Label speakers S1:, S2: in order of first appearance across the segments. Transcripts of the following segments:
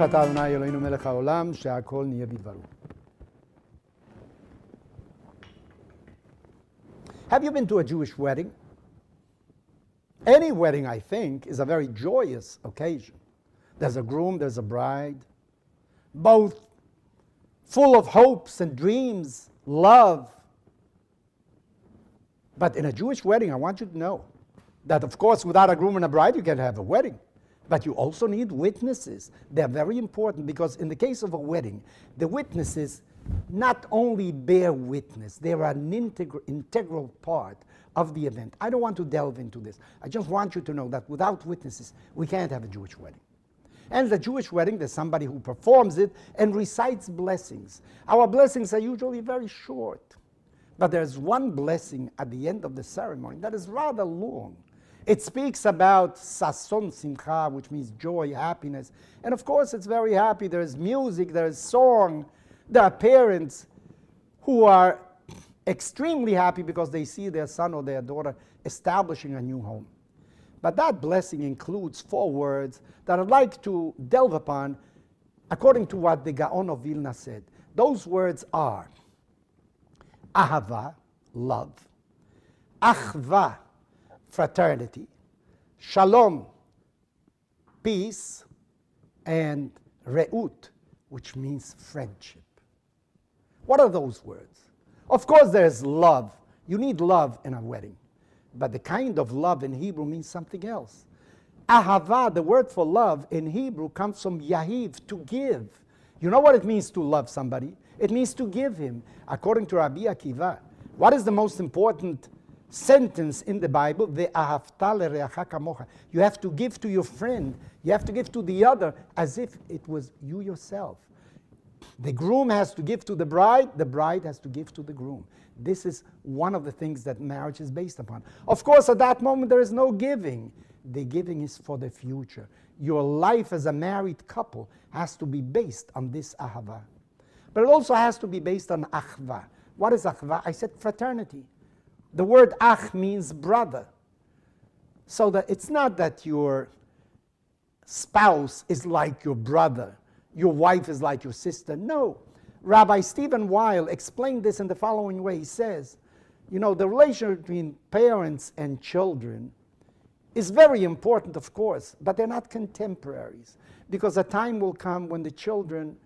S1: ברוך אתה ה' אלוהינו מלך העולם, שהכל נהיה בדברו. Have you been to a Jewish wedding? Any wedding, I think, is a very joyous occasion. There's a groom, there's a bride, both full of hopes and dreams, love. But in a Jewish wedding, I want you to know that, of course, without a groom and a bride, you can't have a wedding. But you also need witnesses. They're very important because in the case of a wedding, the witnesses not only bear witness, they are an integral part of the event. I don't want to delve into this. I just want you to know that without witnesses, we can't have a Jewish wedding. And the Jewish wedding, there's somebody who performs it and recites blessings. Our blessings are usually very short. But there's one blessing at the end of the ceremony that is rather long. It speaks about sason simcha, which means joy, happiness. And of course, it's very happy. There's music, there's song. There are parents who are extremely happy because they see their son or their daughter establishing a new home. But that blessing includes 4 words that I'd like to delve upon according to what the Gaon of Vilna said. Those words are ahava, love, achva, fraternity, shalom, peace, and re'ut, which means friendship. What are those words? Of course, there's love. You need love in a wedding. But the kind of love in Hebrew means something else. Ahava, the word for love in Hebrew, comes from yahiv, to give. You know what it means to love somebody? It means to give him. According to Rabbi Akiva, what is the most important sentence in the Bible? Ve'ahavta lereacha kamocha. You have to give to your friend. You have to give to the other as if it was you yourself. The groom has to give to the bride has to give to the groom. This is one of the things that marriage is based upon. Of course, at that moment, there is no giving. The giving is for the future. Your life as a married couple has to be based on this ahava. But it also has to be based on achva. What is achva? I said fraternity. The word ach means brother. So that it's not that your spouse is like your brother, your wife is like your sister. No. Rabbi Stephen Weil explained this in the following way. He says, you know, the relationship between parents and children is very important, of course, but they're not contemporaries, because a time will come when the children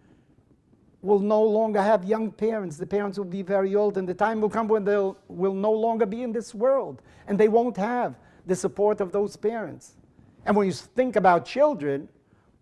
S1: will no longer have young parents. The parents will be very old, and the time will come when they will no longer be in this world, and they won't have the support of those parents. And when you think about children,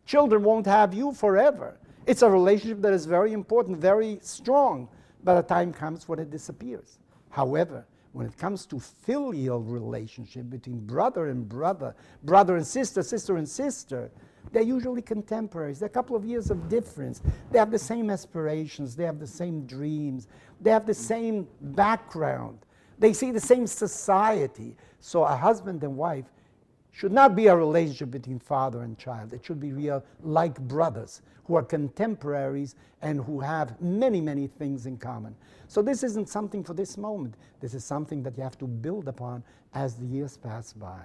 S1: children won't have you forever. It's a relationship that is very important, very strong, but a time comes when it disappears. However, when it comes to filial relationship between brother and brother, brother and sister, sister and sister, they're usually contemporaries. They're a couple of years of difference. They have the same aspirations. They have the same dreams. They have the same background. They see the same society. So a husband and wife should not be a relationship between father and child. It should be real, like brothers who are contemporaries and who have many, many things in common. So this isn't something for this moment. This is something that you have to build upon as the years pass by.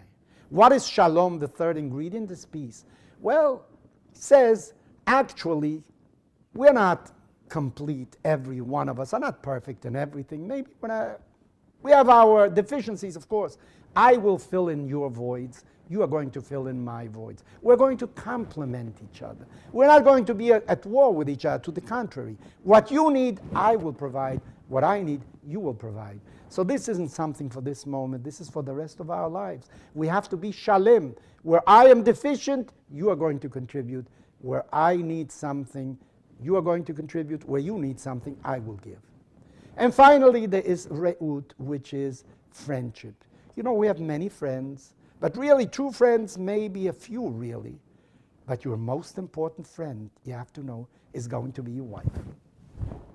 S1: What is shalom? The third ingredient is peace. Well, it says, actually, we're not complete. Every one of us are not perfect in everything. Maybe we have our deficiencies, of course. I will fill in your voids. You are going to fill in my voids. We're going to complement each other. We're not going to be at war with each other. To the contrary. What you need, I will provide. What I need, you will provide. So this isn't something for this moment. This is for the rest of our lives. We have to be shalem. Where I am deficient, you are going to contribute. Where I need something, you are going to contribute. Where you need something, I will give. And finally, there is re'ut, which is friendship. You know, we have many friends. But really, true friends may be a few, really. But your most important friend, you have to know, is going to be your wife.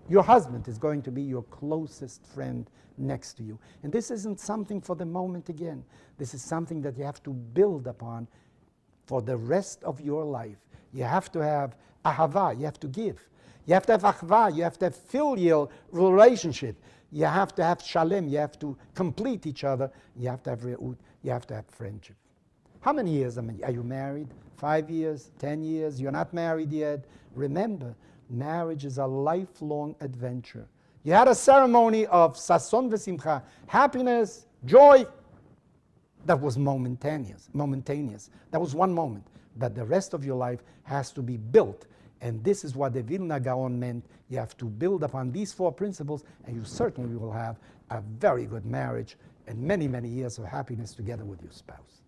S1: Your husband is going to be your closest friend next to you. And this isn't something for the moment again. This is something that you have to build upon for the rest of your life. You have to have ahava, you have to give. You have to have achva, you have to have filial relationship. You have to have shalem, you have to complete each other. You have to have re'ut, you have to have friendship. How many years are you married? 5 years, 10 years, you're not married yet? Remember, marriage is a lifelong adventure. You had a ceremony of sason v'simcha, happiness, joy. That was momentaneous. That was one moment. But the rest of your life has to be built. And this is what the Vilna Gaon meant. You have to build upon these 4 principles, and you certainly will have a very good marriage and many, many years of happiness together with your spouse.